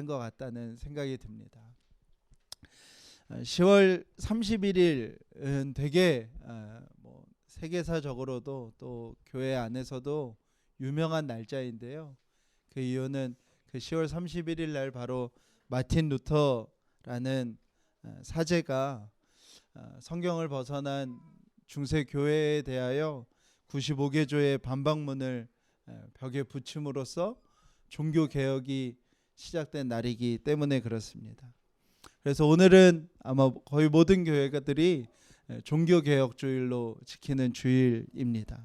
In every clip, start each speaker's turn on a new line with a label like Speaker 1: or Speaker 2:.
Speaker 1: 것 같다는 생각이 듭니다. 10월 31일은 되게 세계사적으로도 또 교회 안에서도 유명한 날짜인데요. 그 이유는 그 10월 31일 날 바로 마틴 루터라는 사제가 성경을 벗어난 중세 교회에 대하여 95개조의 반박문을 벽에 붙임으로써 종교 개혁이 시작된 날이기 때문에 그렇습니다. 그래서 오늘은 아마 거의 모든 교회가들이 종교개혁 주일로 지키는 주일입니다.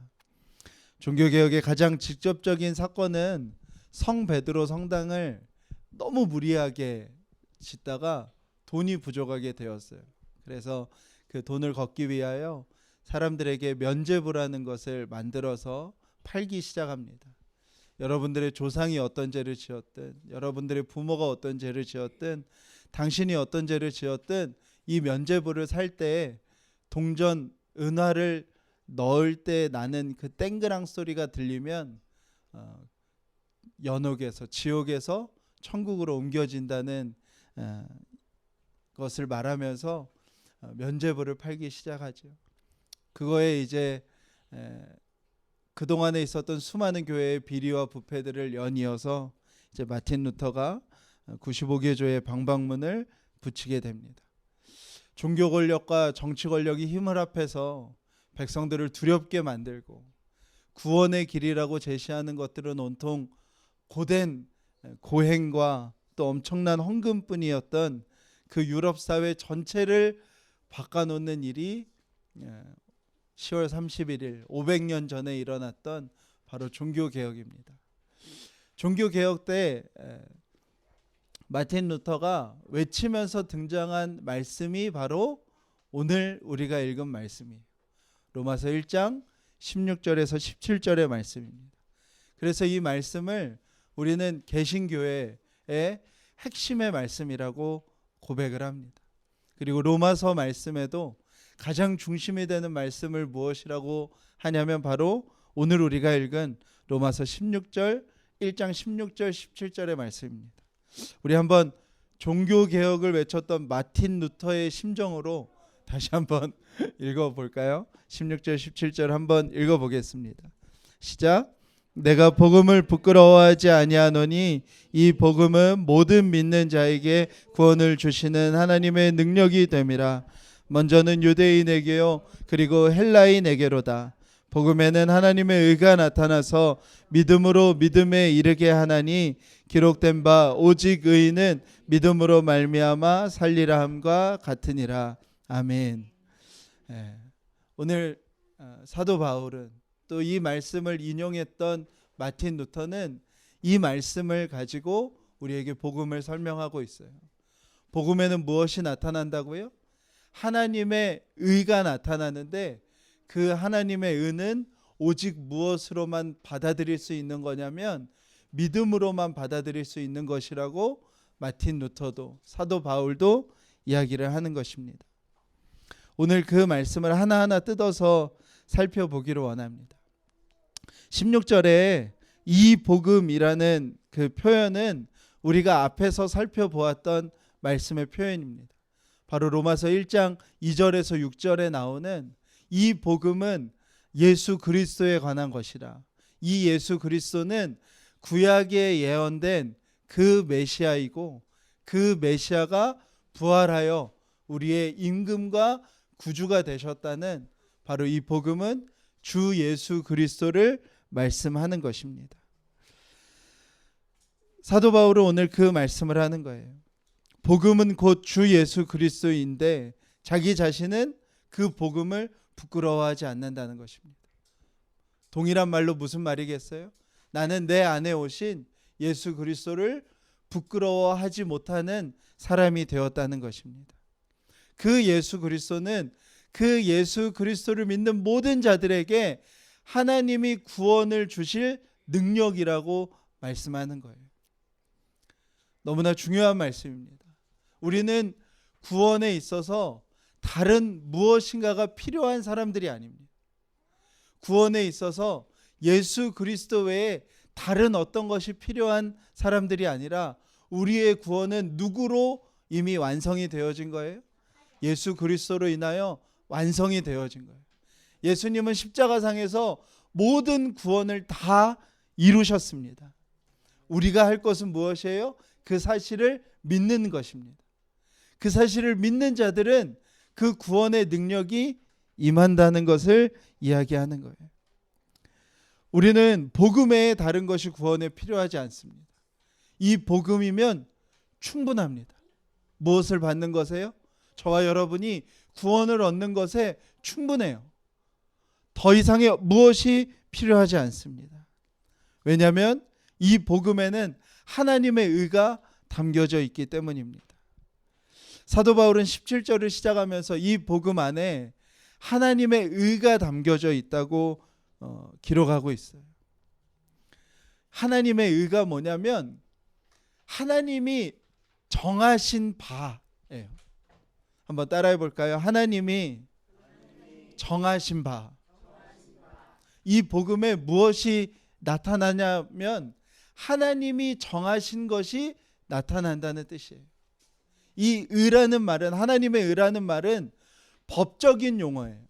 Speaker 1: 종교개혁의 가장 직접적인 사건은 성 베드로 성당을 너무 무리하게 짓다가 돈이 부족하게 되었어요. 그래서 그 돈을 걷기 위하여 사람들에게 면죄부라는 것을 만들어서 팔기 시작합니다. 여러분들의 조상이 어떤 죄를 지었든, 여러분들의 부모가 어떤 죄를 지었든, 당신이 어떤 죄를 지었든 이 면죄부를 살 때 동전 은화를 넣을 때 나는 그 땡그랑 소리가 들리면 연옥에서 지옥에서 천국으로 옮겨진다는 것을 말하면서 면죄부를 팔기 시작하죠. 그거에 이제 그동안에 있었던 수많은 교회의 비리와 부패들을 연이어서 이제 마틴 루터가 95개조의 방방문을 붙이게 됩니다. 종교 권력과 정치 권력이 힘을 합해서 백성들을 두렵게 만들고 구원의 길이라고 제시하는 것들은 온통 고된 고행과 또 엄청난 헌금뿐이었던 그 유럽 사회 전체를 바꿔놓는 일이 10월 31일 500년 전에 일어났던 바로 종교개혁입니다. 종교개혁 때 마틴 루터가 외치면서 등장한 말씀이 바로 오늘 우리가 읽은 말씀이에요. 로마서 1장 16절에서 17절의 말씀입니다. 그래서 이 말씀을 우리는 개신교회의 핵심의 말씀이라고 고백을 합니다. 그리고 로마서 말씀에도 가장 중심이 되는 말씀을 무엇이라고 하냐면 바로 오늘 우리가 읽은 로마서 16절 1장 16절 17절의 말씀입니다. 우리 한번 종교개혁을 외쳤던 마틴 루터의 심정으로 다시 한번 읽어볼까요? 16절 17절 한번 읽어보겠습니다. 시작. 내가 복음을 부끄러워하지 아니하노니 이 복음은 모든 믿는 자에게 구원을 주시는 하나님의 능력이 됨이라. 먼저는 유대인에게요 그리고 헬라인에게로다. 복음에는 하나님의 의가 나타나서 믿음으로 믿음에 이르게 하나니 기록된 바 오직 의인은 믿음으로 말미암아 살리라 함과 같으니라. 아멘. 오늘 사도 바울은 또 이 말씀을 인용했던 마틴 루터는 이 말씀을 가지고 우리에게 복음을 설명하고 있어요. 복음에는 무엇이 나타난다고요? 하나님의 의가 나타나는데 그 하나님의 의는 오직 무엇으로만 받아들일 수 있는 거냐면 믿음으로만 받아들일 수 있는 것이라고 마틴 루터도 사도 바울도 이야기를 하는 것입니다. 오늘 그 말씀을 하나하나 뜯어서 살펴보기를 원합니다. 16절에 이 복음이라는 그 표현은 우리가 앞에서 살펴보았던 말씀의 표현입니다. 바로 로마서 1장 2절에서 6절에 나오는 이 복음은 예수 그리스도에 관한 것이라. 이 예수 그리스도는 구약에 예언된 그 메시아이고 그 메시아가 부활하여 우리의 임금과 구주가 되셨다는 바로 이 복음은 주 예수 그리스도를 말씀하는 것입니다. 사도 바울은 오늘 그 말씀을 하는 거예요. 복음은 곧 주 예수 그리스도인데 자기 자신은 그 복음을 부끄러워하지 않는다는 것입니다. 동일한 말로 무슨 말이겠어요? 나는 내 안에 오신 예수 그리스도를 부끄러워하지 못하는 사람이 되었다는 것입니다. 그 예수 그리스도는 그 예수 그리스도를 믿는 모든 자들에게 하나님이 구원을 주실 능력이라고 말씀하는 거예요. 너무나 중요한 말씀입니다. 우리는 구원에 있어서 다른 무엇인가가 필요한 사람들이 아닙니다. 구원에 있어서 예수 그리스도 외에 다른 어떤 것이 필요한 사람들이 아니라 우리의 구원은 누구로 이미 완성이 되어진 거예요? 예수 그리스도로 인하여 완성이 되어진 거예요. 예수님은 십자가상에서 모든 구원을 다 이루셨습니다. 우리가 할 것은 무엇이에요? 그 사실을 믿는 것입니다. 그 사실을 믿는 자들은 그 구원의 능력이 임한다는 것을 이야기하는 거예요. 우리는 복음 외에 다른 것이 구원에 필요하지 않습니다. 이 복음이면 충분합니다. 무엇을 받는 것에요? 저와 여러분이 구원을 얻는 것에 충분해요. 더 이상의 무엇이 필요하지 않습니다. 왜냐하면 이 복음에는 하나님의 의가 담겨져 있기 때문입니다. 사도 바울은 17절을 시작하면서 이 복음 안에 하나님의 의가 담겨져 있다고 기록하고 있어요. 하나님의 의가 뭐냐면 하나님이 정하신 바예요. 한번 따라해 볼까요? 하나님이 정하신 바. 이 복음에 무엇이 나타나냐면 하나님이 정하신 것이 나타난다는 뜻이에요. 이 의라는 말은, 하나님의 의라는 말은 법적인 용어예요.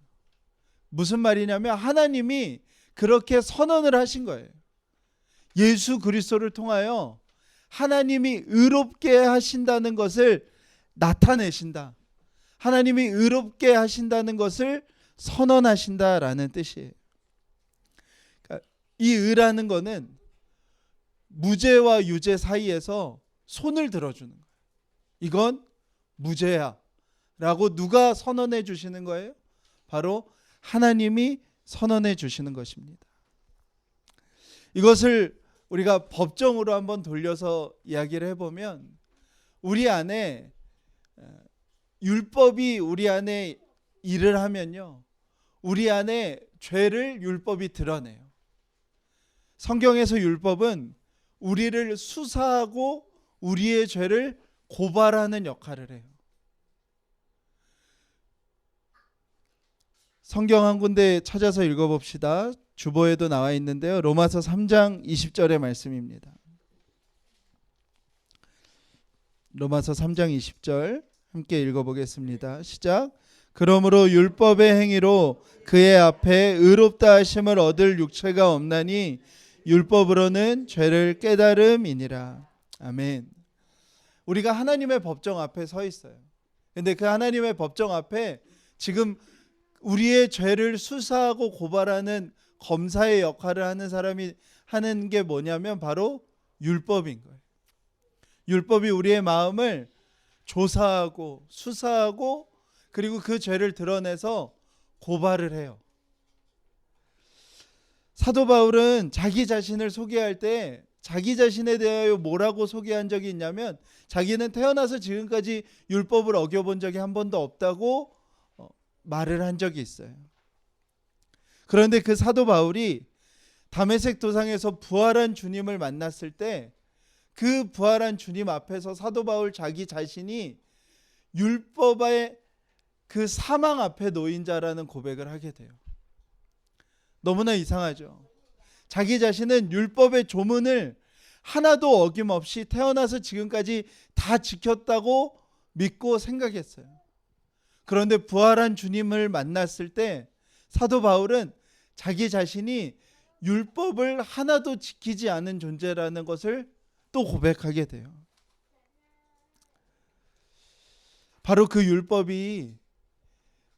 Speaker 1: 무슨 말이냐면 하나님이 그렇게 선언을 하신 거예요. 예수 그리스도를 통하여 하나님이 의롭게 하신다는 것을 나타내신다. 하나님이 의롭게 하신다는 것을 선언하신다라는 뜻이에요. 그러니까 이 의라는 거는 무죄와 유죄 사이에서 손을 들어주는 거예요. 이건 무죄야 라고 누가 선언해 주시는 거예요? 바로 하나님이 선언해 주시는 것입니다. 이것을 우리가 법정으로 한번 돌려서 이야기를 해보면 우리 안에 율법이 우리 안에 일을 하면요, 우리 안에 죄를 율법이 드러내요. 성경에서 율법은 우리를 수사하고 우리의 죄를 고발하는 역할을 해요. 성경 한 군데 찾아서 읽어봅시다. 주보에도 나와 있는데요. 로마서 3장 20절의 말씀입니다. 로마서 3장 20절 함께 읽어보겠습니다. 시작. 그러므로 율법의 행위로 그의 앞에 의롭다 하심을 얻을 육체가 없나니 율법으로는 죄를 깨달음이니라. 아멘. 우리가 하나님의 법정 앞에 서 있어요. 근데 그 하나님의 법정 앞에 지금 우리의 죄를 수사하고 고발하는 검사의 역할을 하는 사람이 하는 게 뭐냐면 바로 율법인 거예요. 율법이 우리의 마음을 조사하고 수사하고 그리고 그 죄를 드러내서 고발을 해요. 사도 바울은 자기 자신을 소개할 때 자기 자신에 대하여 뭐라고 소개한 적이 있냐면 자기는 태어나서 지금까지 율법을 어겨본 적이 한 번도 없다고 말을 한 적이 있어요. 그런데 그 사도 바울이 다메섹 도상에서 부활한 주님을 만났을 때 그 부활한 주님 앞에서 사도 바울 자기 자신이 율법의 그 사망 앞에 놓인 자라는 고백을 하게 돼요. 너무나 이상하죠. 자기 자신은 율법의 조문을 하나도 어김없이 태어나서 지금까지 다 지켰다고 믿고 생각했어요. 그런데 부활한 주님을 만났을 때 사도 바울은 자기 자신이 율법을 하나도 지키지 않은 존재라는 것을 또 고백하게 돼요. 바로 그 율법이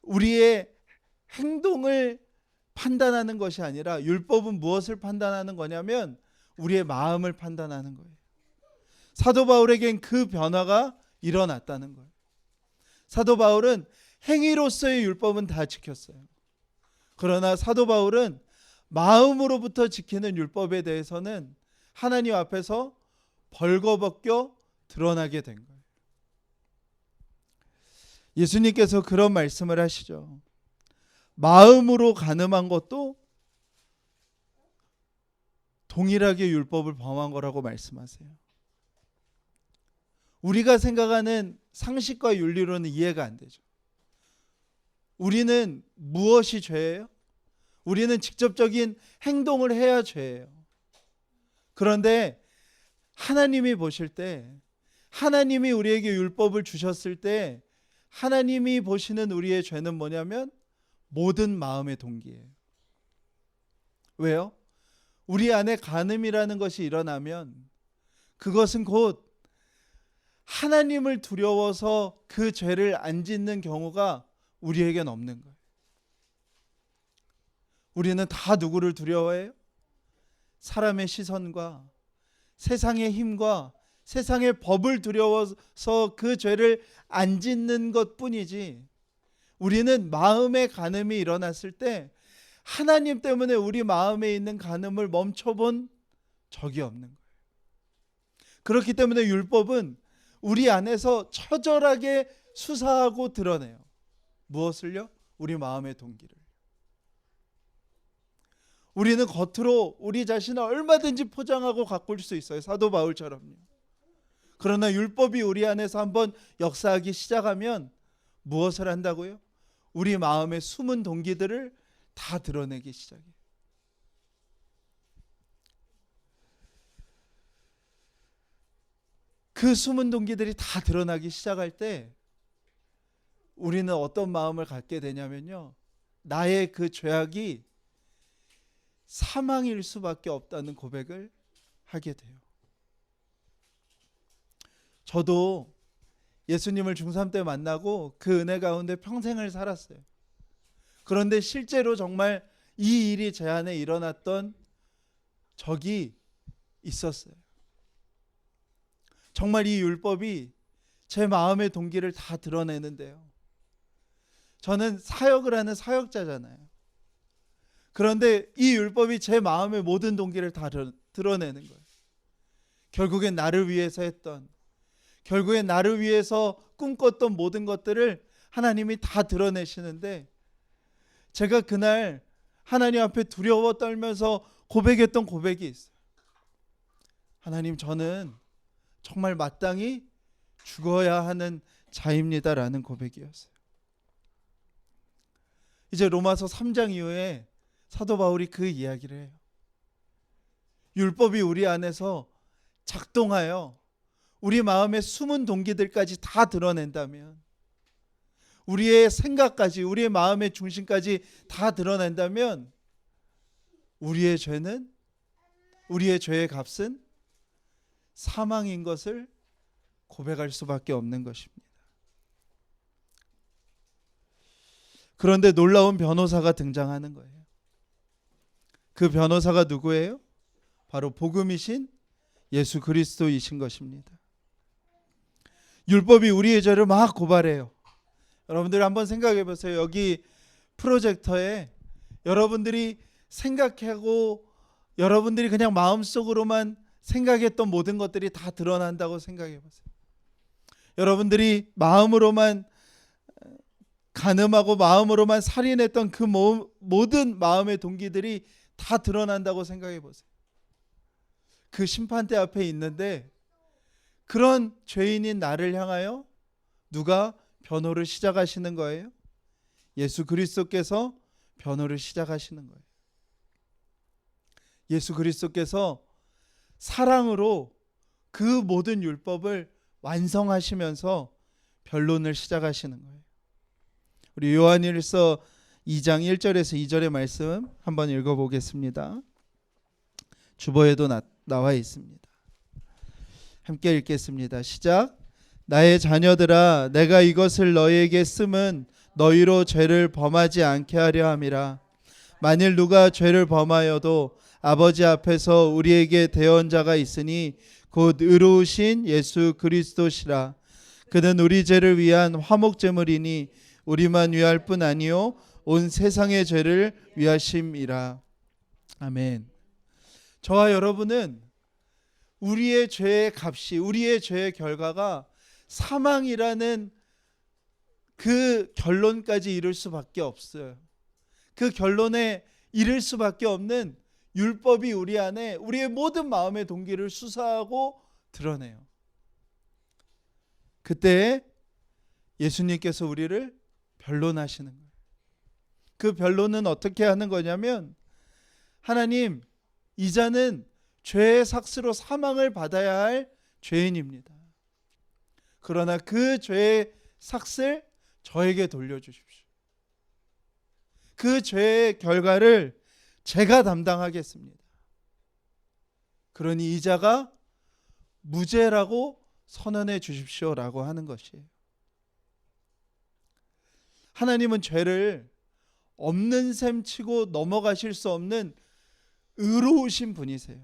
Speaker 1: 우리의 행동을 판단하는 것이 아니라 율법은 무엇을 판단하는 거냐면 우리의 마음을 판단하는 거예요. 사도 바울에겐 그 변화가 일어났다는 거예요. 사도 바울은 행위로서의 율법은 다 지켰어요. 그러나 사도 바울은 마음으로부터 지키는 율법에 대해서는 하나님 앞에서 벌거벗겨 드러나게 된 거예요. 예수님께서 그런 말씀을 하시죠. 마음으로 간음한 것도 동일하게 율법을 범한 거라고 말씀하세요. 우리가 생각하는 상식과 윤리로는 이해가 안 되죠. 우리는 무엇이 죄예요? 우리는 직접적인 행동을 해야 죄예요. 그런데 하나님이 보실 때 하나님이 우리에게 율법을 주셨을 때 하나님이 보시는 우리의 죄는 뭐냐면 모든 마음의 동기예요. 왜요? 우리 안에 간음이라는 것이 일어나면 그것은 곧 하나님을 두려워서 그 죄를 안 짓는 경우가 우리에겐 없는 거예요. 우리는 다 누구를 두려워해요? 사람의 시선과 세상의 힘과 세상의 법을 두려워서 그 죄를 안 짓는 것뿐이지, 우리는 마음의 간음이 일어났을 때 하나님 때문에 우리 마음에 있는 간음을 멈춰본 적이 없는 거예요. 그렇기 때문에 율법은 우리 안에서 처절하게 수사하고 드러내요. 무엇을요? 우리 마음의 동기를. 우리는 겉으로 우리 자신을 얼마든지 포장하고 가꿀 수 있어요. 사도 바울처럼요. 그러나 율법이 우리 안에서 한번 역사하기 시작하면 무엇을 한다고요? 우리 마음의 숨은 동기들을 다 드러내기 시작해요. 그 숨은 동기들이 다 드러나기 시작할 때 우리는 어떤 마음을 갖게 되냐면요, 나의 그 죄악이 사망일 수밖에 없다는 고백을 하게 돼요. 저도 예수님을 중3 때 만나고 그 은혜 가운데 평생을 살았어요. 그런데 실제로 정말 이 일이 제 안에 일어났던 적이 있었어요. 정말 이 율법이 제 마음의 동기를 다 드러내는데요. 저는 사역을 하는 사역자잖아요. 그런데 이 율법이 제 마음의 모든 동기를 다 드러내는 거예요. 결국엔 나를 위해서 했던, 결국엔 나를 위해서 꿈꿨던 모든 것들을 하나님이 다 드러내시는데, 제가 그날 하나님 앞에 두려워 떨면서 고백했던 고백이 있어요. 하나님, 저는 정말 마땅히 죽어야 하는 자입니다라는 고백이었어요. 이제 로마서 3장 이후에 사도 바울이 그 이야기를 해요. 율법이 우리 안에서 작동하여 우리 마음의 숨은 동기들까지 다 드러낸다면, 우리의 생각까지, 우리의 마음의 중심까지 다 드러낸다면, 우리의 죄는, 우리의 죄의 값은 사망인 것을 고백할 수밖에 없는 것입니다. 그런데 놀라운 변호사가 등장하는 거예요. 그 변호사가 누구예요? 바로 복음이신 예수 그리스도이신 것입니다. 율법이 우리의 죄를 막 고발해요. 여러분들 한번 생각해 보세요. 여기 프로젝터에 여러분들이 생각하고 여러분들이 그냥 마음속으로만 생각했던 모든 것들이 다 드러난다고 생각해 보세요. 여러분들이 마음으로만 간음하고 마음으로만 살인했던 그 모든 마음의 동기들이 다 드러난다고 생각해 보세요. 그 심판대 앞에 있는데 그런 죄인인 나를 향하여 누가 변호를 시작하시는 거예요? 예수 그리스도께서 변호를 시작하시는 거예요. 예수 그리스도께서 사랑으로 그 모든 율법을 완성하시면서 변론을 시작하시는 거예요. 우리 요한일서 2장 1절에서 2절의 말씀 한번 읽어보겠습니다. 주보에도 나와 있습니다. 함께 읽겠습니다. 시작. 나의 자녀들아, 내가 이것을 너희에게 쓰면 너희로 죄를 범하지 않게 하려 함이라. 만일 누가 죄를 범하여도 아버지 앞에서 우리에게 대언자가 있으니 곧 의로우신 예수 그리스도시라. 그는 우리 죄를 위한 화목제물이니 우리만 위할 뿐 아니요 온 세상의 죄를 위하심이라. 아멘. 저와 여러분은 우리의 죄의 값이, 우리의 죄의 결과가 사망이라는 그 결론까지 이를 수밖에 없어요. 그 결론에 이를 수밖에 없는 율법이 우리 안에 우리의 모든 마음의 동기를 수사하고 드러내요. 그때 예수님께서 우리를 변론하시는 거예요. 그 변론은 어떻게 하는 거냐면, 하나님, 이 자는 죄의 삭스로 사망을 받아야 할 죄인입니다. 그러나 그 죄의 삭을 저에게 돌려주십시오. 그 죄의 결과를 제가 담당하겠습니다. 그러니 이자가 무죄라고 선언해 주십시오라고 하는 것이에요. 하나님은 죄를 없는 셈 치고 넘어가실 수 없는 의로우신 분이세요.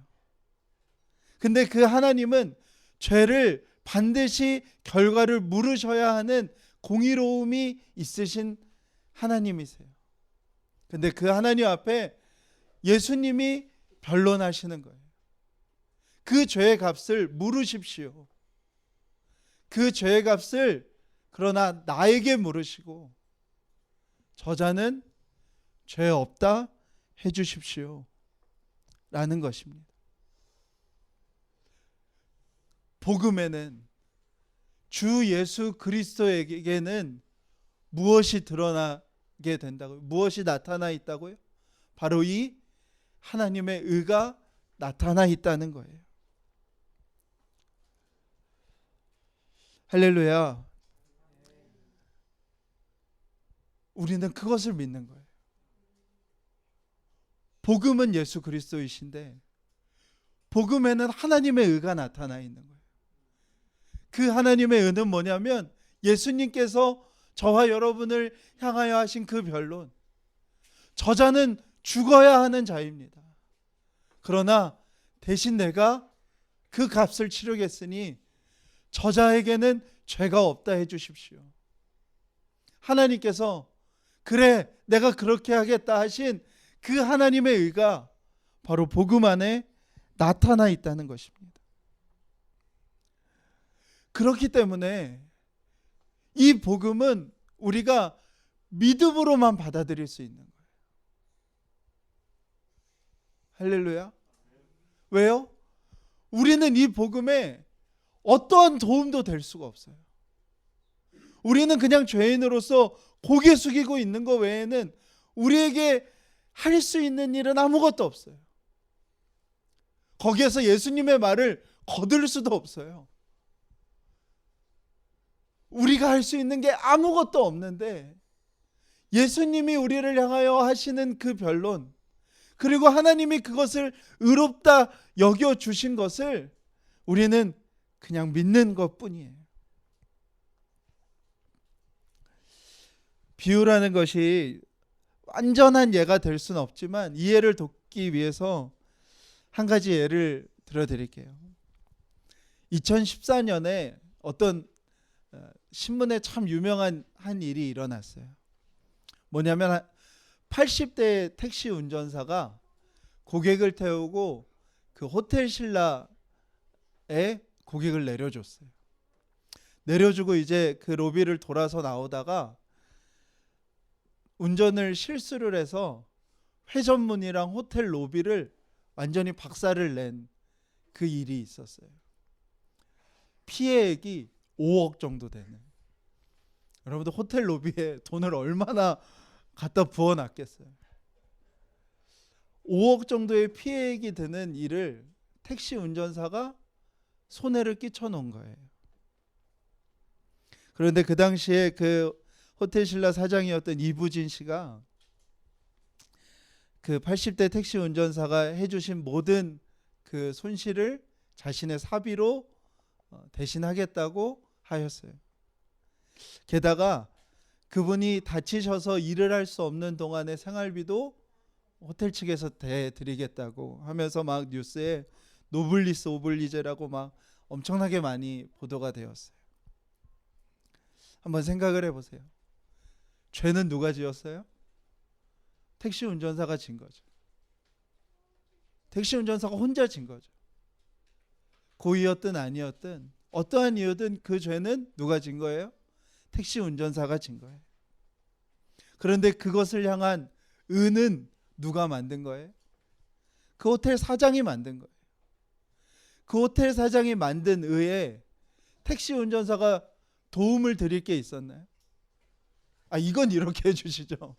Speaker 1: 근데 그 하나님은 죄를 반드시 결과를 물으셔야 하는 공의로움이 있으신 하나님이세요. 근데 그 하나님 앞에 예수님이 변론하시는 거예요. 그 죄의 값을 물으십시오. 그 죄의 값을 그러나 나에게 물으시고 저자는 죄 없다 해주십시오 라는 것입니다. 복음에는 주 예수 그리스도에게는 무엇이 드러나게 된다고요? 무엇이 나타나 있다고요? 바로 이 하나님의 의가 나타나 있다는 거예요. 할렐루야. 우리는 그것을 믿는 거예요. 복음은 예수 그리스도이신데 복음에는 하나님의 의가 나타나 있는 거예요. 그 하나님의 의는 뭐냐면 예수님께서 저와 여러분을 향하여 하신 그 변론. 저자는 죽어야 하는 자입니다. 그러나 대신 내가 그 값을 치르겠으니 저자에게는 죄가 없다 해주십시오. 하나님께서 그래 내가 그렇게 하겠다 하신 그 하나님의 의가 바로 복음 안에 나타나 있다는 것입니다. 그렇기 때문에 이 복음은 우리가 믿음으로만 받아들일 수 있는 거예요. 할렐루야. 왜요? 우리는 이 복음에 어떠한 도움도 될 수가 없어요. 우리는 그냥 죄인으로서 고개 숙이고 있는 것 외에는 우리에게 할 수 있는 일은 아무것도 없어요. 거기에서 예수님의 말을 거둘 수도 없어요. 우리가 할 수 있는 게 아무것도 없는데 예수님이 우리를 향하여 하시는 그 변론, 그리고 하나님이 그것을 의롭다 여겨주신 것을 우리는 그냥 믿는 것뿐이에요. 비유라는 것이 완전한 예가 될 수는 없지만 이해를 돕기 위해서 한 가지 예를 들어드릴게요. 2014년에 어떤 신문에 참 유명한 한 일이 일어났어요. 뭐냐면 80대 택시 운전사가 고객을 태우고 그 호텔 신라에 고객을 내려줬어요. 내려주고 이제 그 로비를 돌아서 나오다가 운전을 실수를 해서 회전문이랑 호텔 로비를 완전히 박살을 낸 그 일이 있었어요. 피해액이 5억 정도 되는. 여러분들 호텔 로비에 돈을 얼마나 갖다 부어놨겠어요. 5억 정도의 피해액이 드는 일을 택시 운전사가 손해를 끼쳐 놓은 거예요. 그런데 그 당시에 그 호텔 신라 사장이었던 이부진 씨가 그 80대 택시 운전사가 해주신 모든 그 손실을 자신의 사비로 대신하겠다고 하였어요. 게다가 그분이 다치셔서 일을 할 수 없는 동안의 생활비도 호텔 측에서 대드리겠다고 하면서 막 뉴스에 노블리스 오블리제라고 막 엄청나게 많이 보도가 되었어요. 한번 생각을 해보세요. 죄는 누가 지었어요? 택시 운전사가 진 거죠. 택시 운전사가 혼자 진 거죠. 고의였든 아니었든 어떠한 이유든 그 죄는 누가 진 거예요? 택시 운전사가 진 거예요. 그런데 그것을 향한 의는 누가 만든 거예요? 그 호텔 사장이 만든 거예요. 그 호텔 사장이 만든 의에 택시 운전사가 도움을 드릴 게 있었나요? 이건 이렇게 해주시죠.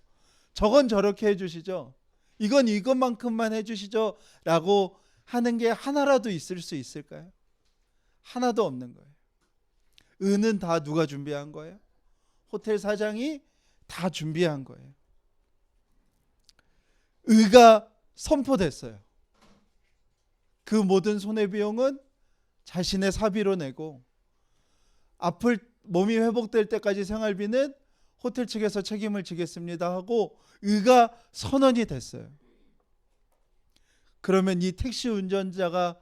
Speaker 1: 저건 저렇게 해주시죠. 이건 이것만큼만 해주시죠. 라고 하는 게 하나라도 있을 수 있을까요? 하나도 없는 거예요. 은은 다 누가 준비한 거예요? 호텔 사장이 다 준비한 거예요. 의가 선포됐어요. 그 모든 손해비용은 자신의 사비로 내고 몸이 회복될 때까지 생활비는 호텔 측에서 책임을 지겠습니다 하고 의가 선언이 됐어요. 그러면 이 택시 운전자가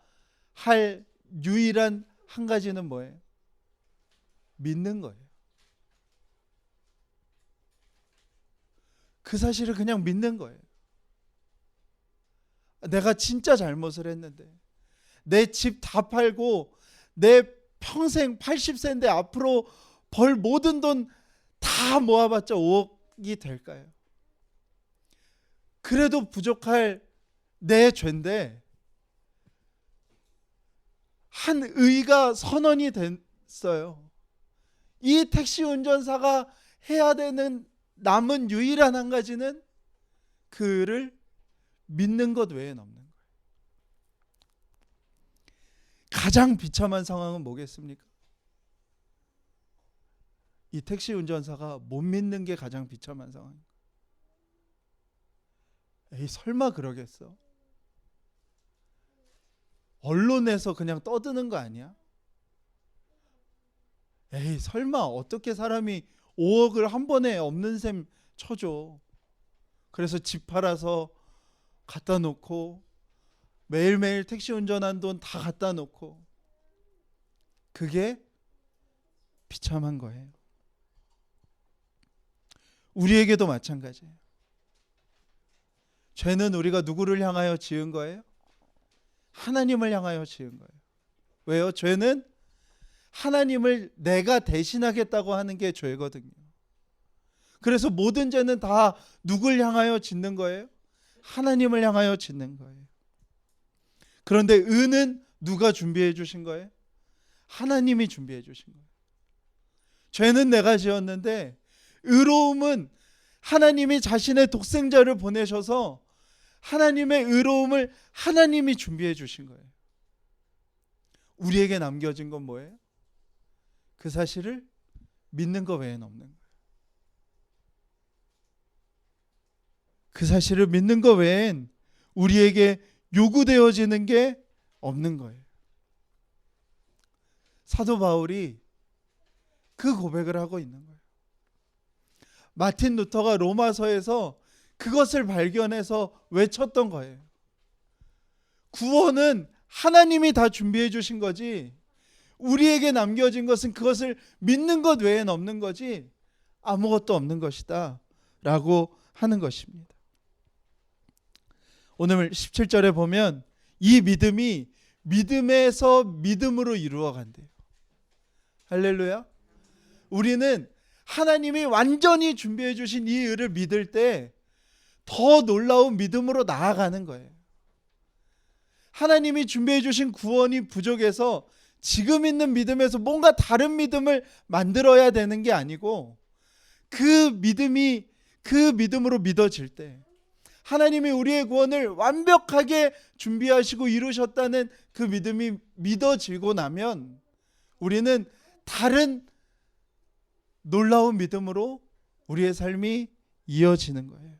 Speaker 1: 할 유일한 한 가지는 뭐예요? 믿는 거예요. 그 사실을 그냥 믿는 거예요. 내가 진짜 잘못을 했는데 내 집 다 팔고 내 평생 80세인데 앞으로 벌 모든 돈 다 모아봤자 5억이 될까요? 그래도 부족할 내 죄인데 한 의가 선언이 됐어요. 이 택시 운전사가 해야 되는 남은 유일한 한 가지는 그를 믿는 것 외에는 없는 거예요. 가장 비참한 상황은 뭐겠습니까? 이 택시 운전사가 못 믿는 게 가장 비참한 상황입니다. 에이, 설마 그러겠어? 언론에서 그냥 떠드는 거 아니야? 에이, 설마 어떻게 사람이 5억을 한 번에 없는 셈 쳐줘. 그래서 집 팔아서 갖다 놓고 매일매일 택시 운전한 돈 다 갖다 놓고, 그게 비참한 거예요. 우리에게도 마찬가지예요. 죄는 우리가 누구를 향하여 지은 거예요? 하나님을 향하여 지은 거예요. 왜요? 죄는 하나님을 내가 대신하겠다고 하는 게 죄거든요. 그래서 모든 죄는 다 누굴 향하여 짓는 거예요? 하나님을 향하여 짓는 거예요. 그런데 의는 누가 준비해 주신 거예요? 하나님이 준비해 주신 거예요. 죄는 내가 지었는데 의로움은 하나님이 자신의 독생자를 보내셔서 하나님의 의로움을 하나님이 준비해 주신 거예요. 우리에게 남겨진 건 뭐예요? 그 사실을 믿는 것 외에는 없는 거예요. 그 사실을 믿는 것 외엔 우리에게 요구되어지는 게 없는 거예요. 사도 바울이 그 고백을 하고 있는 거예요. 마틴 루터가 로마서에서 그것을 발견해서 외쳤던 거예요. 구원은 하나님이 다 준비해 주신 거지, 우리에게 남겨진 것은 그것을 믿는 것 외엔 없는 거지 아무것도 없는 것이다 라고 하는 것입니다. 오늘 17절에 보면 이 믿음이 믿음에서 믿음으로 이루어간대요. 할렐루야. 우리는 하나님이 완전히 준비해 주신 이 의를 믿을 때 더 놀라운 믿음으로 나아가는 거예요. 하나님이 준비해 주신 구원이 부족해서 지금 있는 믿음에서 뭔가 다른 믿음을 만들어야 되는 게 아니고, 그 믿음으로 믿어질 때 하나님이 우리의 구원을 완벽하게 준비하시고 이루셨다는 그 믿음이 믿어지고 나면 우리는 다른 놀라운 믿음으로 우리의 삶이 이어지는 거예요.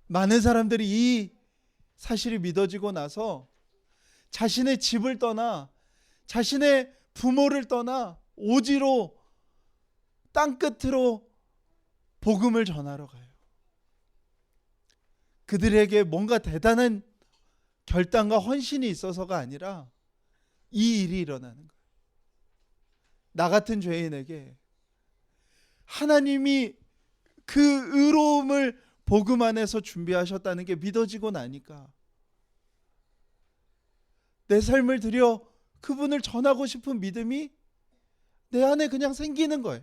Speaker 1: 많은 사람들이 이 사실이 믿어지고 나서 자신의 집을 떠나 자신의 부모를 떠나 오지로 땅끝으로 복음을 전하러 가요. 그들에게 뭔가 대단한 결단과 헌신이 있어서가 아니라 이 일이 일어나는 거예요. 나 같은 죄인에게 하나님이 그 의로움을 복음 안에서 준비하셨다는 게 믿어지고 나니까 내 삶을 들여 그분을 전하고 싶은 믿음이 내 안에 그냥 생기는 거예요.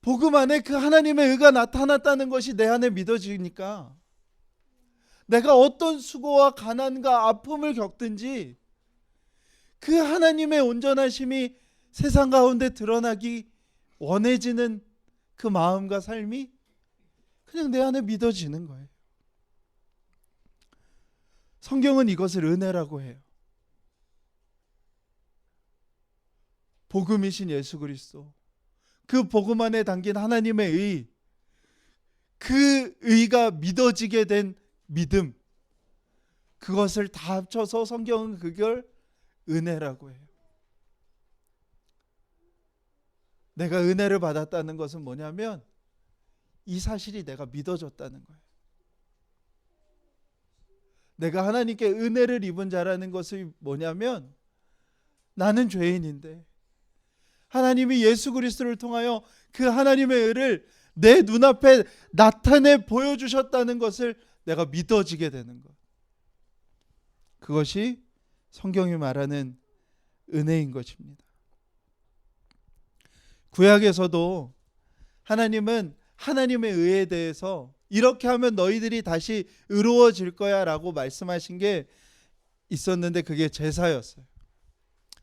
Speaker 1: 복음 안에 그 하나님의 의가 나타났다는 것이 내 안에 믿어지니까 내가 어떤 수고와 가난과 아픔을 겪든지 그 하나님의 온전하심이 세상 가운데 드러나기 원해지는 그 마음과 삶이 그냥 내 안에 믿어지는 거예요. 성경은 이것을 은혜라고 해요. 복음이신 예수 그리스도, 그 복음 안에 담긴 하나님의 의, 그 의가 믿어지게 된 믿음, 그것을 다 합쳐서 성경은 그걸 은혜라고 해요. 내가 은혜를 받았다는 것은 뭐냐면 이 사실이 내가 믿어졌다는 거예요. 내가 하나님께 은혜를 입은 자라는 것이 뭐냐면 나는 죄인인데 하나님이 예수 그리스도를 통하여 그 하나님의 의를 내 눈앞에 나타내 보여주셨다는 것을 내가 믿어지게 되는 것. 그것이 성경이 말하는 은혜인 것입니다. 구약에서도 하나님은 하나님의 의에 대해서 이렇게 하면 너희들이 다시 의로워질 거야 라고 말씀하신 게 있었는데 그게 제사였어요.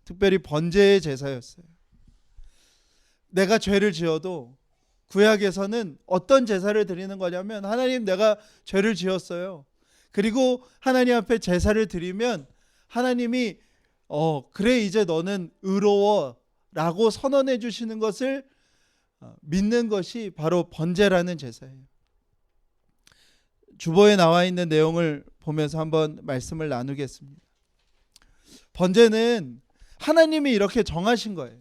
Speaker 1: 특별히 번제의 제사였어요. 내가 죄를 지어도 구약에서는 어떤 제사를 드리는 거냐면 하나님 내가 죄를 지었어요. 그리고 하나님 앞에 제사를 드리면 하나님이 그래 이제 너는 의로워 라고 선언해 주시는 것을 믿는 것이 바로 번제라는 제사예요. 주보에 나와 있는 내용을 보면서 한번 말씀을 나누겠습니다. 번제는 하나님이 이렇게 정하신 거예요.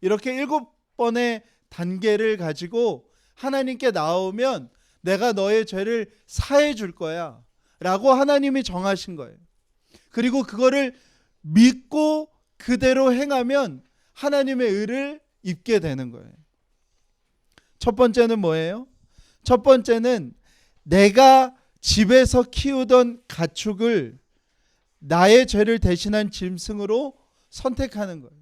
Speaker 1: 이렇게 7번의 단계를 가지고 하나님께 나오면 내가 너의 죄를 사해 줄 거야 라고 하나님이 정하신 거예요. 그리고 그거를 믿고 그대로 행하면 하나님의 의를 입게 되는 거예요. 첫 번째는 뭐예요? 첫 번째는 내가 집에서 키우던 가축을 나의 죄를 대신한 짐승으로 선택하는 거예요.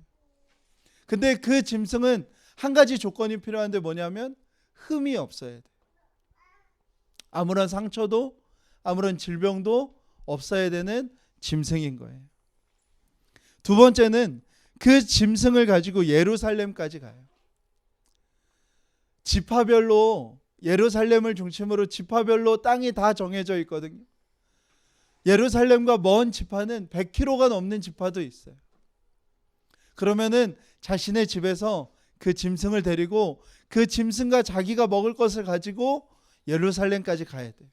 Speaker 1: 근데 그 짐승은 한 가지 조건이 필요한데 뭐냐면 흠이 없어야 돼. 아무런 상처도 아무런 질병도 없어야 되는 짐승인 거예요. 두 번째는 그 짐승을 가지고 예루살렘까지 가요. 지파별로 예루살렘을 중심으로 지파별로 땅이 다 정해져 있거든요. 예루살렘과 먼 지파는 100km가 넘는 지파도 있어요. 그러면은 자신의 집에서 그 짐승을 데리고 그 짐승과 자기가 먹을 것을 가지고 예루살렘까지 가야 돼요.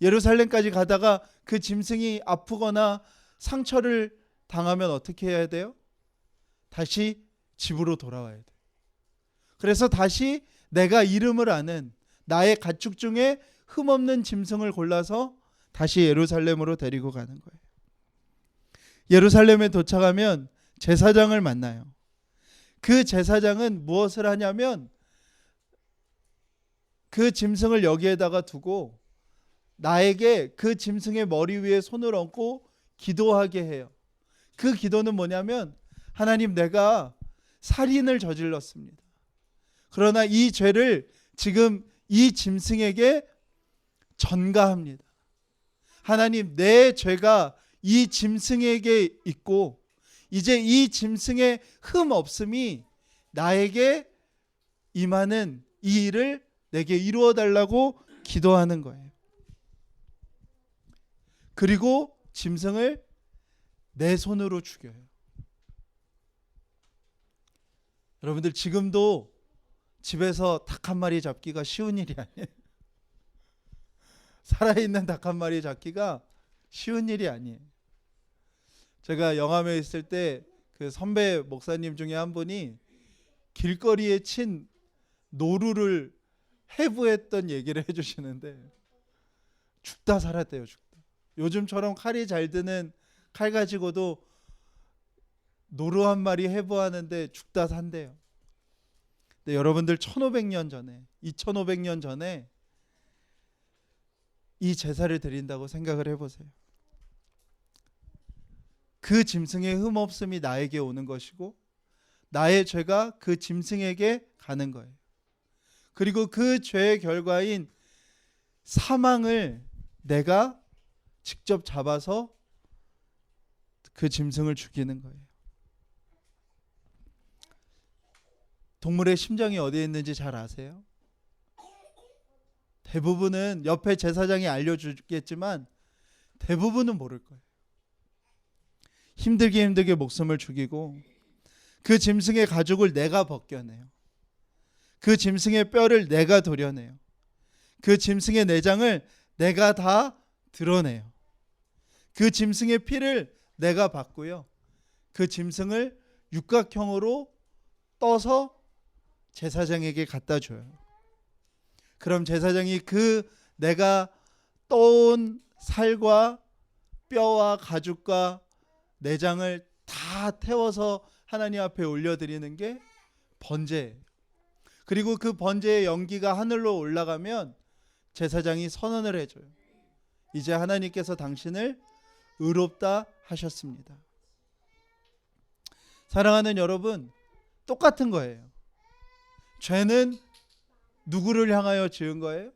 Speaker 1: 예루살렘까지 가다가 그 짐승이 아프거나 상처를 당하면 어떻게 해야 돼요? 다시 집으로 돌아와야 돼요. 그래서 다시 내가 이름을 아는 나의 가축 중에 흠없는 짐승을 골라서 다시 예루살렘으로 데리고 가는 거예요. 예루살렘에 도착하면 제사장을 만나요. 그 제사장은 무엇을 하냐면 그 짐승을 여기에다가 두고 나에게 그 짐승의 머리 위에 손을 얹고 기도하게 해요. 그 기도는 뭐냐면 하나님 내가 살인을 저질렀습니다. 그러나 이 죄를 지금 이 짐승에게 전가합니다. 하나님 내 죄가 이 짐승에게 있고 이제 이 짐승의 흠 없음이 나에게 임하는 이 일을 내게 이루어 달라고 기도하는 거예요. 그리고 짐승을 내 손으로 죽여요. 여러분들 지금도 집에서 닭 한 마리 잡기가 쉬운 일이 아니에요. 살아있는 닭 한 마리 잡기가 쉬운 일이 아니에요. 제가 영암에 있을 때 그 선배 목사님 중에 한 분이 길거리에 친 노루를 해부했던 얘기를 해주시는데 죽다 살았대요. 죽다. 요즘처럼 칼이 잘 드는 칼 가지고도 노루 한 마리 해부하는데 죽다 산대요. 근데 여러분들 1500년 전에 2500년 전에 이 제사를 드린다고 생각을 해보세요. 그 짐승의 흠없음이 나에게 오는 것이고 나의 죄가 그 짐승에게 가는 거예요. 그리고 그 죄의 결과인 사망을 내가 직접 잡아서 그 짐승을 죽이는 거예요. 동물의 심장이 어디에 있는지 잘 아세요? 대부분은 옆에 제사장이 알려주겠지만 대부분은 모를 거예요. 힘들게 목숨을 죽이고 그 짐승의 가죽을 내가 벗겨내요. 그 짐승의 뼈를 내가 도려내요. 그 짐승의 내장을 내가 다 드러내요. 그 짐승의 피를 내가 받고요. 그 짐승을 육각형으로 떠서 제사장에게 갖다 줘요. 그럼 제사장이 그 내가 떠온 살과 뼈와 가죽과 내장을 다 태워서 하나님 앞에 올려드리는 게 번제예요. 그리고 그 번제의 연기가 하늘로 올라가면 제사장이 선언을 해줘요. 이제 하나님께서 당신을 의롭다 하셨습니다. 사랑하는 여러분, 똑같은 거예요. 죄는 누구를 향하여 지은 거예요?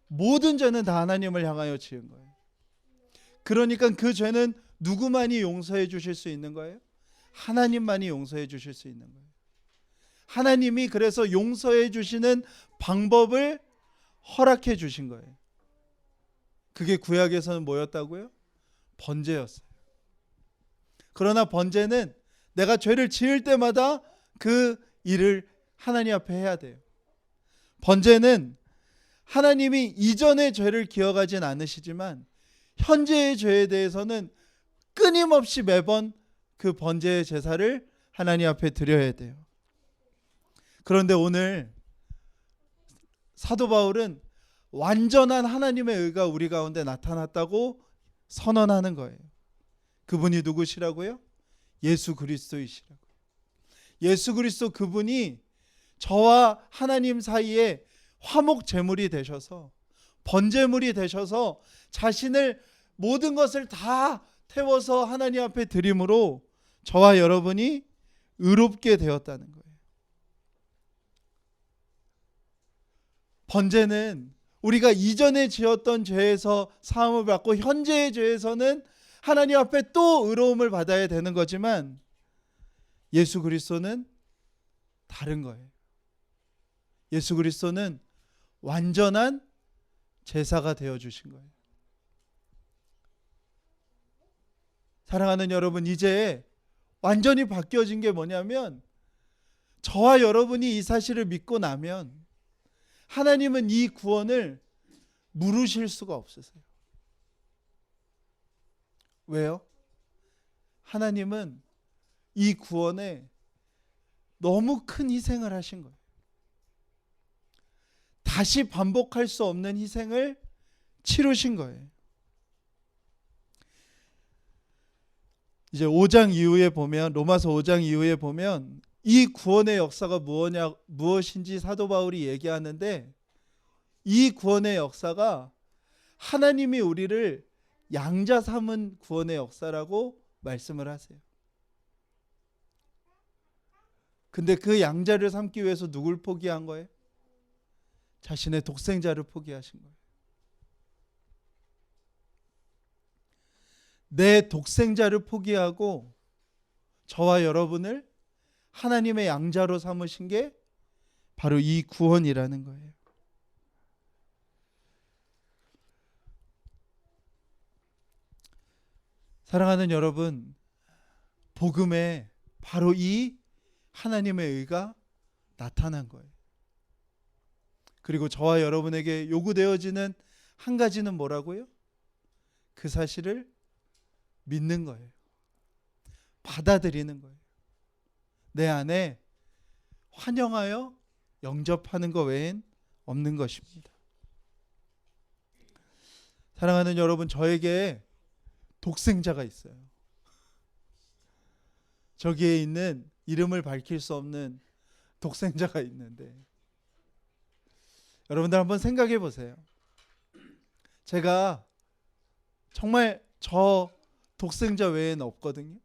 Speaker 1: 모든 죄는 다 하나님을 향하여 지은 거예요. 그러니까 그 죄는 누구만이 용서해 주실 수 있는 거예요? 하나님만이 용서해 주실 수 있는 거예요. 하나님이 그래서 용서해 주시는 방법을 허락해 주신 거예요. 그게 구약에서는 뭐였다고요? 번제였어요. 그러나 번제는 내가 죄를 지을 때마다 그 일을 하나님 앞에 해야 돼요. 번제는 하나님이 이전의 죄를 기억하진 않으시지만 현재의 죄에 대해서는 끊임없이 매번 그 번제의 제사를 하나님 앞에 드려야 돼요. 그런데 오늘 사도 바울은 완전한 하나님의 의가 우리 가운데 나타났다고 선언하는 거예요. 그분이 누구시라고요? 예수 그리스도이시라고요. 예수 그리스도 그분이 저와 하나님 사이에 화목 제물이 되셔서 번제물이 되셔서 자신을 모든 것을 다 태워서 하나님 앞에 드림으로 저와 여러분이 의롭게 되었다는 거예요. 번제는 우리가 이전에 지었던 죄에서 사함을 받고 현재의 죄에서는 하나님 앞에 또 의로움을 받아야 되는 거지만 예수 그리스도는 다른 거예요. 예수 그리스도는 완전한 제사가 되어 주신 거예요. 사랑하는 여러분, 이제 완전히 바뀌어진 게 뭐냐면 저와 여러분이 이 사실을 믿고 나면 하나님은 이 구원을 물으실 수가 없으세요. 왜요? 하나님은 이 구원에 너무 큰 희생을 하신 거예요. 다시 반복할 수 없는 희생을 치르신 거예요. 이제 5장 이후에 보면, 로마서 5장 이후에 보면 이 구원의 역사가 무엇인지 사도 바울이 얘기하는데, 이 구원의 역사가 하나님이 우리를 양자 삼은 구원의 역사라고 말씀을 하세요. 근데 그 양자를 삼기 위해서 누굴 포기한 거예요? 자신의 독생자를 포기하신 거예요. 내 독생자를 포기하고 저와 여러분을 하나님의 양자로 삼으신 게 바로 이 구원이라는 거예요. 사랑하는 여러분, 복음에 바로 이 하나님의 의가 나타난 거예요. 그리고 저와 여러분에게 요구되어지는 한 가지는 뭐라고요? 그 사실을 믿는 거예요. 받아들이는 거예요. 내 안에 환영하여 영접하는 것 외엔 없는 것입니다. 사랑하는 여러분, 저에게 독생자가 있어요. 저기에 있는 이름을 밝힐 수 없는 독생자가 있는데, 여러분들 한번 생각해 보세요. 제가 정말 저 독생자 외에는 없거든요.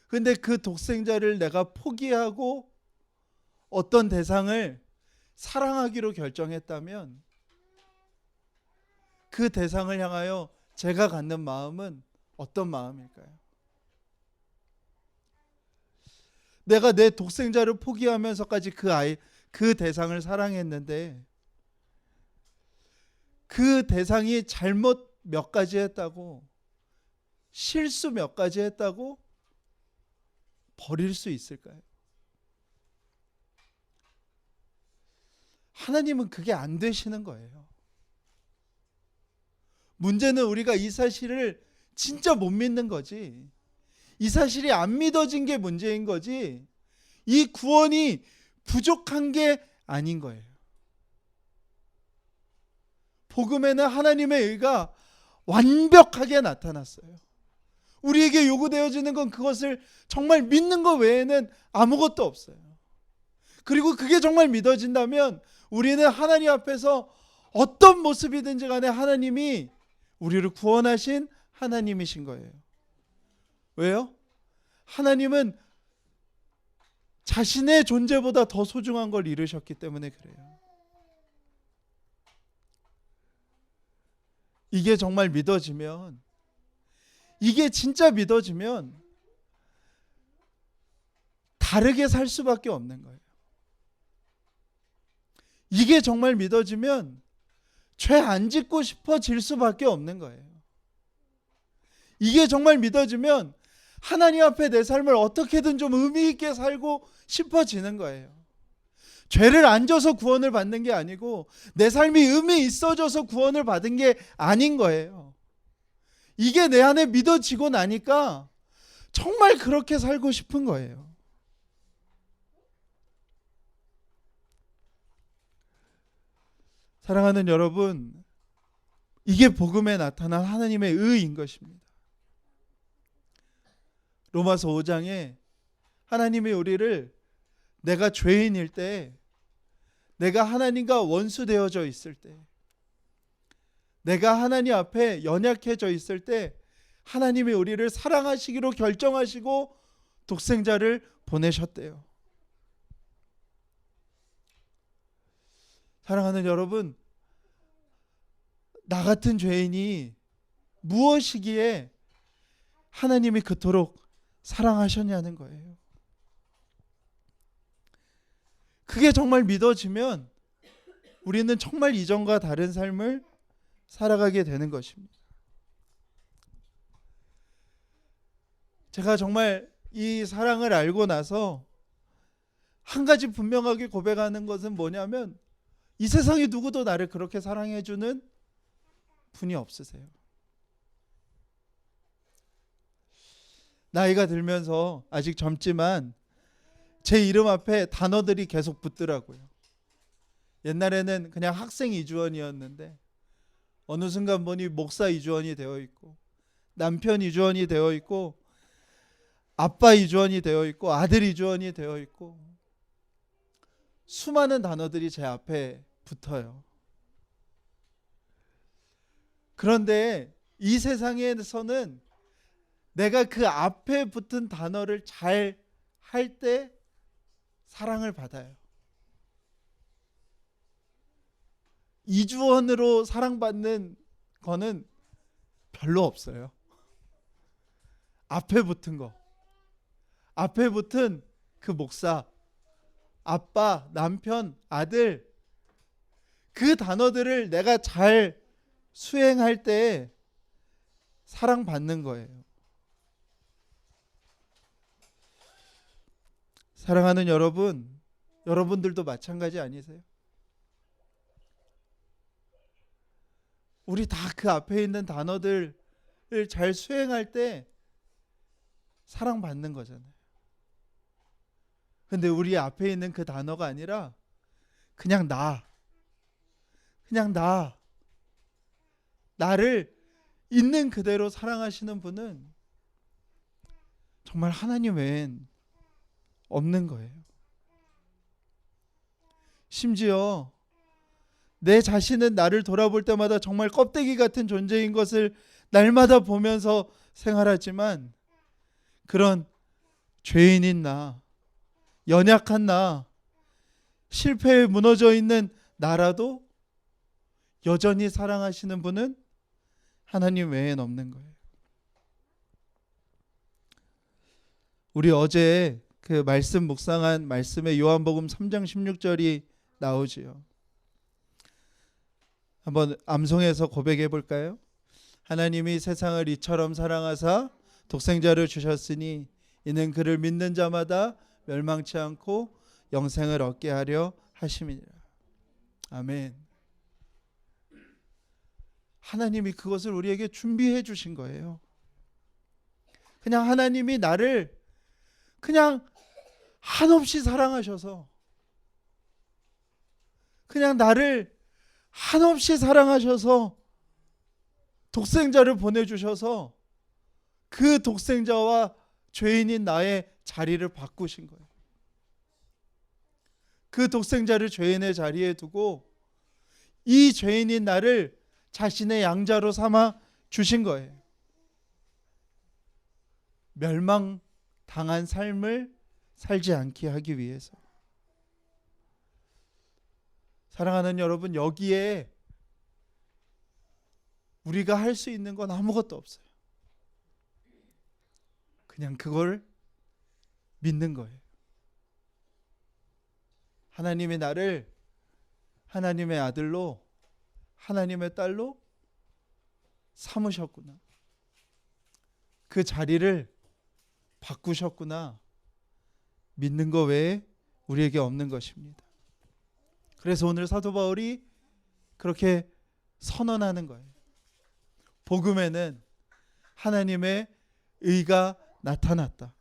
Speaker 1: 근데 그 독생자를 내가 포기하고 어떤 대상을 사랑하기로 결정했다면 그 대상을 향하여 제가 갖는 마음은 어떤 마음일까요? 내가 내 독생자를 포기하면서까지 그 대상을 사랑했는데 그 대상이 잘못 몇 가지 했다고, 실수 몇 가지 했다고 버릴 수 있을까요? 하나님은 그게 안 되시는 거예요. 문제는 우리가 이 사실을 진짜 못 믿는 거지. 이 사실이 안 믿어진 게 문제인 거지. 이 구원이 부족한 게 아닌 거예요. 복음에는 하나님의 의가 완벽하게 나타났어요. 우리에게 요구되어지는 건 그것을 정말 믿는 것 외에는 아무것도 없어요. 그리고 그게 정말 믿어진다면 우리는 하나님 앞에서 어떤 모습이든지 간에 하나님이 우리를 구원하신 하나님이신 거예요. 왜요? 하나님은 자신의 존재보다 더 소중한 걸 이루셨기 때문에 그래요. 이게 정말 믿어지면, 이게 진짜 믿어지면 다르게 살 수밖에 없는 거예요. 이게 정말 믿어지면 죄 안 짓고 싶어질 수밖에 없는 거예요. 이게 정말 믿어지면 하나님 앞에 내 삶을 어떻게든 좀 의미 있게 살고 싶어지는 거예요. 죄를 안 져서 구원을 받는 게 아니고 내 삶이 의미 있어져서 구원을 받은 게 아닌 거예요. 이게 내 안에 믿어지고 나니까 정말 그렇게 살고 싶은 거예요. 사랑하는 여러분, 이게 복음에 나타난 하나님의 의인 것입니다. 로마서 5장에 하나님이 우리를 내가 죄인일 때, 내가 하나님과 원수되어져 있을 때, 내가 하나님 앞에 연약해져 있을 때 하나님이 우리를 사랑하시기로 결정하시고 독생자를 보내셨대요. 사랑하는 여러분, 나 같은 죄인이 무엇이기에 하나님이 그토록 사랑하셨냐는 거예요. 그게 정말 믿어지면 우리는 정말 이전과 다른 삶을 살아가게 되는 것입니다. 제가 정말 이 사랑을 알고 나서 한 가지 분명하게 고백하는 것은 뭐냐면, 이 세상에 누구도 나를 그렇게 사랑해주는 분이 없으세요. 나이가 들면서 아직 젊지만 제 이름 앞에 단어들이 계속 붙더라고요. 옛날에는 그냥 학생 이주원이었는데 어느 순간 보니 목사 이주원이 되어 있고, 남편 이주원이 되어 있고, 아빠 이주원이 되어 있고, 아들 이주원이 되어 있고, 수많은 단어들이 제 앞에 붙어요. 그런데 이 세상에서는 내가 그 앞에 붙은 단어를 잘 할 때 사랑을 받아요. 이주원으로 사랑받는 거는 별로 없어요. 앞에 붙은 거, 앞에 붙은 그 목사, 아빠, 남편, 아들, 그 단어들을 내가 잘 수행할 때 사랑받는 거예요. 사랑하는 여러분, 여러분들도 마찬가지 아니세요? 우리 다 그 앞에 있는 단어들을 잘 수행할 때 사랑받는 거잖아요. 근데 우리 앞에 있는 그 단어가 아니라 그냥 나를 있는 그대로 사랑하시는 분은 정말 하나님 외엔 없는 거예요. 심지어 내 자신은 나를 돌아볼 때마다 정말 껍데기 같은 존재인 것을 날마다 보면서 생활하지만, 그런 죄인인 나, 연약한 나, 실패에 무너져 있는 나라도 여전히 사랑하시는 분은 하나님 외엔 없는 거예요. 우리 어제 그 말씀 묵상한 말씀에 요한복음 3장 16절이 나오지요. 한번 암송해서 고백해 볼까요? 하나님이 세상을 이처럼 사랑하사 독생자를 주셨으니 이는 그를 믿는 자마다 멸망치 않고 영생을 얻게 하려 하심이니라. 아멘. 하나님이 그것을 우리에게 준비해 주신 거예요. 그냥 하나님이 나를 그냥 한없이 사랑하셔서, 그냥 나를 한없이 사랑하셔서 독생자를 보내주셔서 그 독생자와 죄인인 나의 자리를 바꾸신 거예요. 그 독생자를 죄인의 자리에 두고 이 죄인인 나를 자신의 양자로 삼아 주신 거예요. 멸망당한 삶을 살지 않게 하기 위해서. 사랑하는 여러분, 여기에 우리가 할 수 있는 건 아무것도 없어요. 그냥 그걸 믿는 거예요. 하나님이 나를 하나님의 아들로, 하나님의 딸로 삼으셨구나. 그 자리를 바꾸셨구나. 믿는 거 외에 우리에게 없는 것입니다. 그래서 오늘 사도 바울이 그렇게 선언하는 거예요. 복음에는 하나님의 의가 나타났다.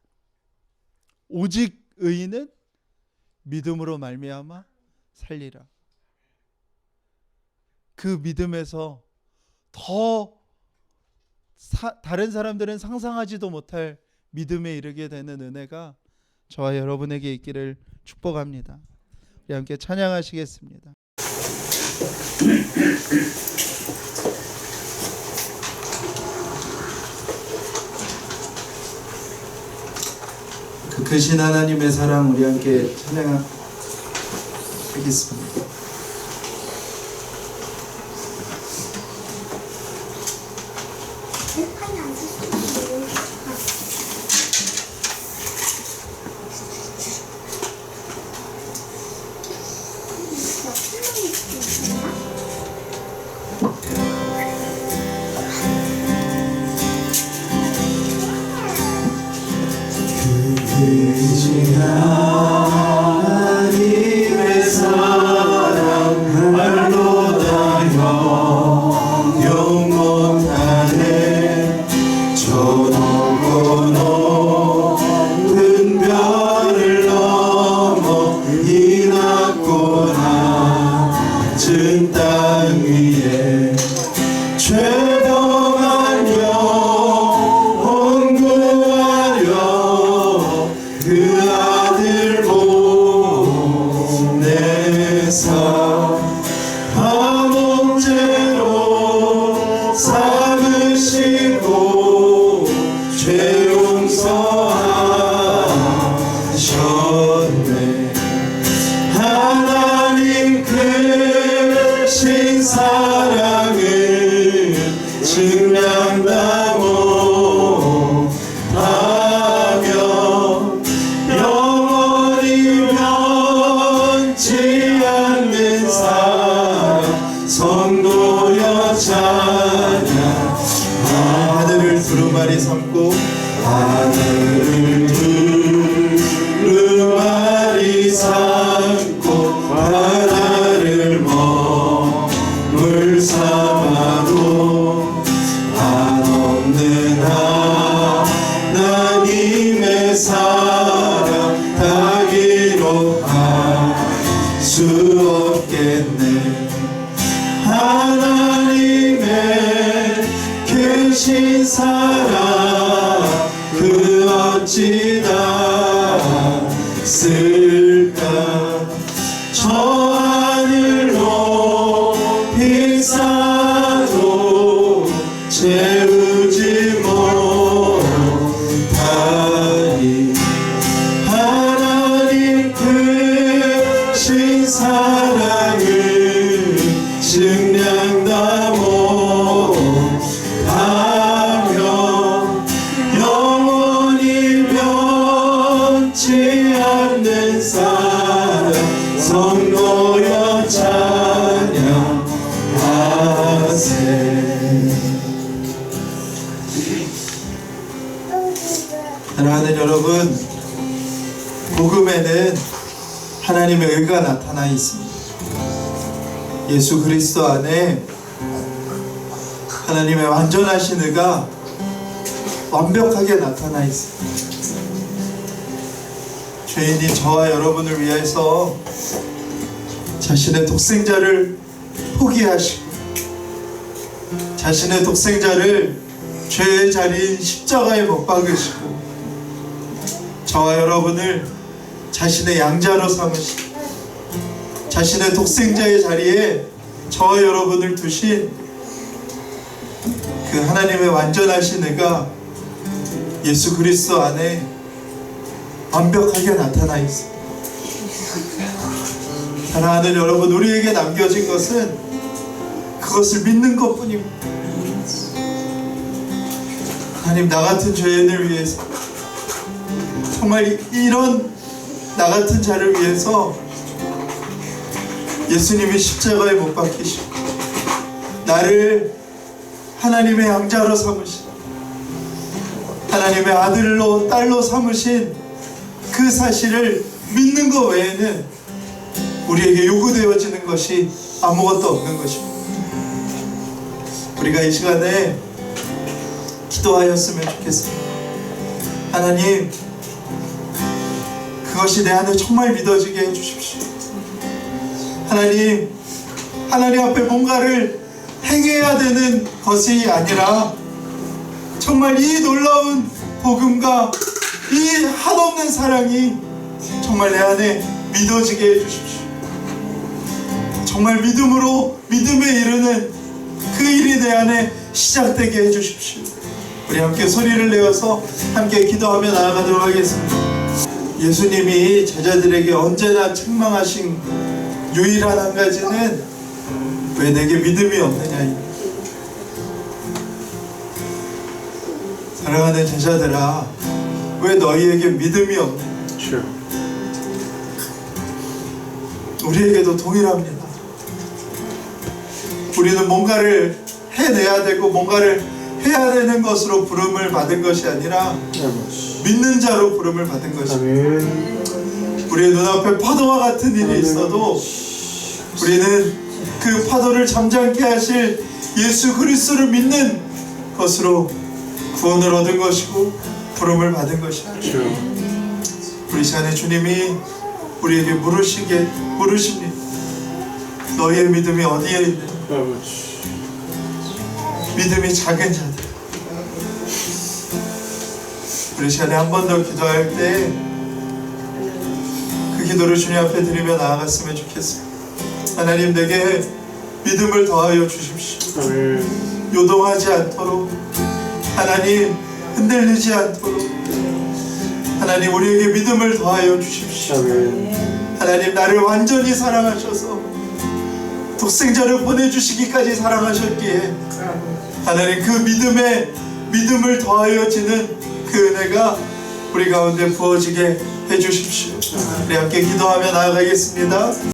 Speaker 1: 오직 의인은 믿음으로 말미암아 살리라. 그 믿음에서 더 다른 사람들은 상상하지도 못할 믿음에 이르게 되는 은혜가 저와 여러분에게 있기를 축복합니다. 우리 함께 찬양하시겠습니다. 그 크신 하나님의 사랑 우리 함께 찬양하겠습니다. 하나님의 사랑 말로 다 영원하네. 저 높은 별을 넘어 이 낮고 낮은 땅 위에 죄범한 영혼 구하려 그 아들 보내사 화목제로 삼으시고 죄 용서하셨네. 하나님 크신 사랑을 증량다 못하며 영원히 변치 않는 사랑 성도여 찬양. 하늘을 두루마리 삼고 하늘을 두루마리 삼고 바다를 머물 삼아도 한없는 하나님의 사랑 다 기록할 수 없겠네. 하나님의 크신 사랑 그 어찌 닿았을까. 저 하늘 높이 쌓아도 채우지 못하리. 하나님 크신 사랑을 증량다 못하며 영원히 변치 않는 사랑 성도여 찬양하세. 사랑하는 여러분, 복음에는 하나님의 의가 나타나 있습니다. 예수 그리스도 안에 하나님의 완전하신 의가 완벽하게 나타나 있습니다. 죄인인 저와 여러분을 위해서 자신의 독생자를 포기하시고 자신의 독생자를 죄의 자리인 십자가에 못 박으시고 저와 여러분을 자신의 양자로 삼으시고 자신의 독생자의 자리에 저와 여러분을 두신 그 하나님의 완전하신 의가 예수 그리스도 안에 완벽하게 나타나 있습니다. 사랑하는 여러분, 우리에게 남겨진 것은 그것을 믿는 것뿐입니다. 하나님, 나 같은 죄인을 위해서, 정말 이런 나 같은 자를 위해서 예수님이 십자가에 못 박히시고 나를 하나님의 양자로 삼으신, 하나님의 아들로 딸로 삼으신 그 사실을 믿는 것 외에는 우리에게 요구되어지는 것이 아무것도 없는 것입니다. 우리가 이 시간에 기도하였으면 좋겠습니다. 하나님, 그것이 내 안에 정말 믿어지게 해주십시오. 하나님, 하나님 앞에 뭔가를 행해야 되는 것이 아니라 정말 이 놀라운 복음과 이 한없는 사랑이 정말 내 안에 믿어지게 해주십시오. 정말 믿음으로 믿음에 이르는 그 일이 내 안에 시작되게 해주십시오. 우리 함께 소리를 내어서 함께 기도하며 나아가도록 하겠습니다. 예수님이 제자들에게 언제나 책망하신 유일한 한 가지는 왜 내게 믿음이 없느냐입니다. 사랑하는 제자들아, 왜 너희에게 믿음이 없느냐? 우리에게도 동일합니다. 우리는 뭔가를 해내야 되고 뭔가를 해야 되는 것으로 부름을 받은 것이 아니라 믿는 자로 부름을 받은 것입니다. 우리의 눈앞에 파도와 같은 일이 있어도 우리는 그 파도를 잠잠케 하실 예수 그리스도를 믿는 것으로 구원을 얻은 것이고 부름을 받은 것입니다. 우리 시간에 주님이 우리에게 물으십니다. 너희의 믿음이 어디에 있느냐? 믿음이 작은 자들. 우리 시간에 한 번 더 기도할 때 그 기도를 주님 앞에 드리며 나아갔으면 좋겠습니다. 하나님, 내게 믿음을 더하여 주십시오. 요동하지 않도록, 하나님 흔들리지 않도록 하나님 우리에게 믿음을 더하여 주십시오. 하나님, 나를 완전히 사랑하셔서 독생자를 보내주시기까지 사랑하셨기에 하나님 그 믿음을 더하여지는 그 은혜가 우리 가운데 부어지게 해주십시오. 우리 함께 기도하며 나아가겠습니다.